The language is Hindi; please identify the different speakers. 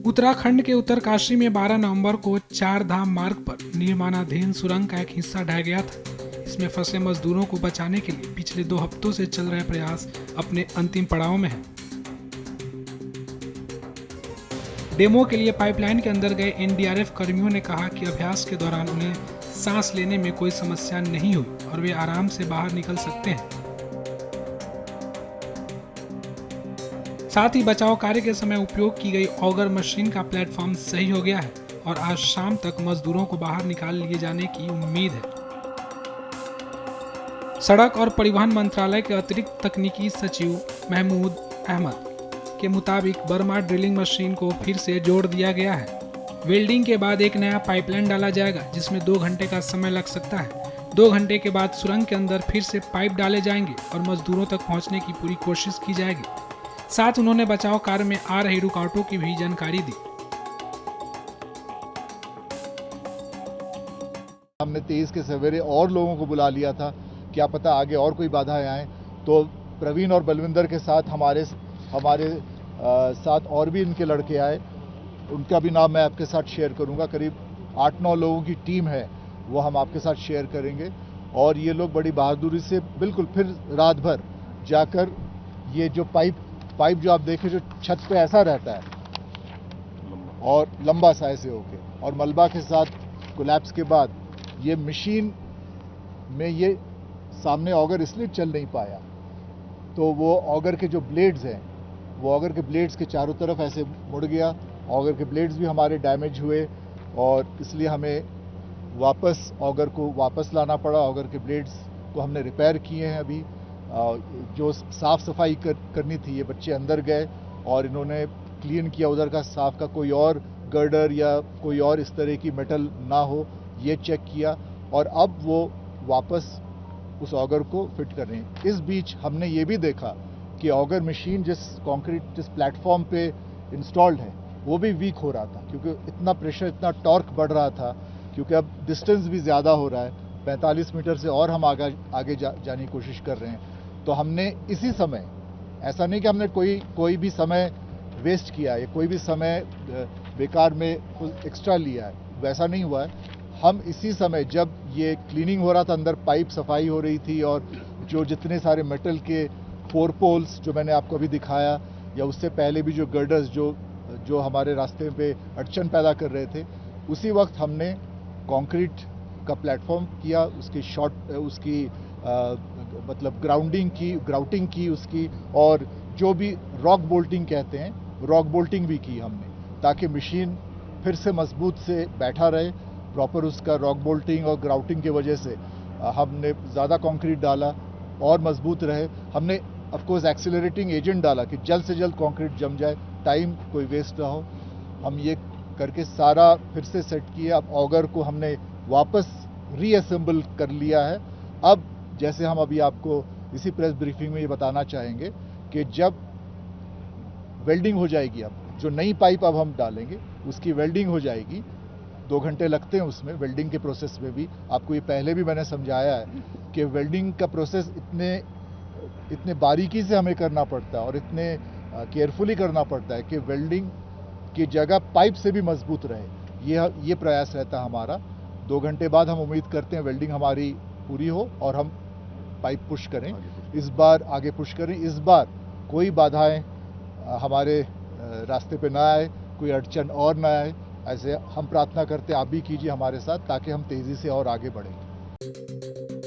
Speaker 1: उत्तराखंड के उत्तरकाशी में 12 नवंबर को चार धाम मार्ग पर निर्माणाधीन सुरंग का एक हिस्सा ढह गया था। इसमें फंसे मजदूरों को बचाने के लिए पिछले 2 हफ्तों से चल रहे प्रयास अपने अंतिम पड़ाव में हैं। डेमो के लिए पाइपलाइन के अंदर गए एनडीआरएफ कर्मियों ने कहा कि अभ्यास के दौरान उन्हें सांस लेने में कोई समस्या नहीं हुई और वे आराम से बाहर निकल सकते हैं। साथ ही बचाव कार्य के समय उपयोग की गई ऑगर मशीन का प्लेटफॉर्म सही हो गया है और आज शाम तक मजदूरों को बाहर निकाल लिए जाने की उम्मीद है। सड़क और परिवहन मंत्रालय के अतिरिक्त तकनीकी सचिव महमूद अहमद के मुताबिक बर्मा ड्रिलिंग मशीन को फिर से जोड़ दिया गया है। वेल्डिंग के बाद एक नया पाइपलाइन डाला जाएगा जिसमें 2 घंटे का समय लग सकता है। 2 घंटे के बाद सुरंग के अंदर फिर से पाइप डाले जाएंगे और मजदूरों तक पहुंचने की पूरी कोशिश की जाएगी। साथ उन्होंने बचाव कार्य में आ रही रुकावटों की भी जानकारी दी।
Speaker 2: हमने 23 के सवेरे और लोगों को बुला लिया था, क्या पता आगे और कोई बाधाएं आए। तो प्रवीण और बलविंदर के साथ हमारे साथ और भी इनके लड़के आए, उनका भी नाम मैं आपके साथ शेयर करूंगा। करीब 8-9 लोगों की टीम है, वो हम आपके साथ शेयर करेंगे। और ये लोग बड़ी बहादुरी से बिल्कुल फिर रात भर जाकर ये जो पाइप जो आप देखें जो छत पे ऐसा रहता है और लंबा सा ऐसे होके, और मलबा के साथ कोलैप्स के बाद ये मशीन में ये सामने ऑगर इसलिए चल नहीं पाया, तो वो ऑगर के जो ब्लेड्स हैं, वो ऑगर के ब्लेड्स के चारों तरफ ऐसे मुड़ गया। ऑगर के ब्लेड्स भी हमारे डैमेज हुए और इसलिए हमें वापस ऑगर को वापस लाना पड़ा। ऑगर के ब्लेड्स को हमने रिपेयर किए हैं। अभी जो साफ सफाई करनी थी, ये बच्चे अंदर गए और इन्होंने क्लीन किया उधर का साफ का, कोई और गर्डर या कोई और इस तरह की मेटल ना हो ये चेक किया, और अब वो वापस उस ऑगर को फिट कर रहे हैं। इस बीच हमने ये भी देखा कि ऑगर मशीन जिस प्लेटफॉर्म पे इंस्टॉल्ड है वो भी वीक हो रहा था, क्योंकि इतना प्रेशर, इतना टॉर्क बढ़ रहा था, क्योंकि अब डिस्टेंस भी ज़्यादा हो रहा है। 45 मीटर से और हम आगे जाने की कोशिश कर रहे हैं। तो हमने इसी समय, ऐसा नहीं कि हमने कोई भी समय वेस्ट किया है, कोई भी समय बेकार में एक्स्ट्रा लिया है, वैसा नहीं हुआ है। हम इसी समय जब ये क्लीनिंग हो रहा था, अंदर पाइप सफाई हो रही थी और जो जितने सारे मेटल के 4 पोल्स जो मैंने आपको अभी दिखाया, या उससे पहले भी जो गर्डर्स जो हमारे रास्ते पे अड़चन पैदा कर रहे थे, उसी वक्त हमने कंक्रीट का प्लेटफॉर्म किया, उसकी मतलब ग्राउटिंग की उसकी, और जो भी रॉक बोल्टिंग कहते हैं, रॉक बोल्टिंग भी की हमने, ताकि मशीन फिर से मजबूत से बैठा रहे। प्रॉपर उसका रॉक बोल्टिंग और ग्राउटिंग की वजह से हमने ज़्यादा कंक्रीट डाला और मजबूत रहे। हमने ऑफ कोर्स एक्सीलरेटिंग एजेंट डाला कि जल्द से जल्द कंक्रीट जम जाए, टाइम कोई वेस्ट ना हो। हम ये करके सारा फिर से सेट किया। अब ऑगर को हमने वापस रीअसेंबल कर लिया है। अब जैसे हम अभी आपको इसी प्रेस ब्रीफिंग में ये बताना चाहेंगे कि जब वेल्डिंग हो जाएगी, अब जो नई पाइप अब हम डालेंगे उसकी वेल्डिंग हो जाएगी। 2 घंटे लगते हैं उसमें, वेल्डिंग के प्रोसेस में भी। आपको ये पहले भी मैंने समझाया है कि वेल्डिंग का प्रोसेस इतने बारीकी से हमें करना पड़ता है और इतने केयरफुली करना पड़ता है कि वेल्डिंग की जगह पाइप से भी मजबूत रहे। ये प्रयास रहता है हमारा। 2 घंटे बाद हम उम्मीद करते हैं वेल्डिंग हमारी पूरी हो और हम पाइप पुश करें, इस बार आगे पुश करें। इस बार कोई बाधाएं हमारे रास्ते पे ना आए, कोई अड़चन और ना आए, ऐसे हम प्रार्थना करते हैं। आप भी कीजिए हमारे साथ, ताकि हम तेज़ी से और आगे बढ़ें।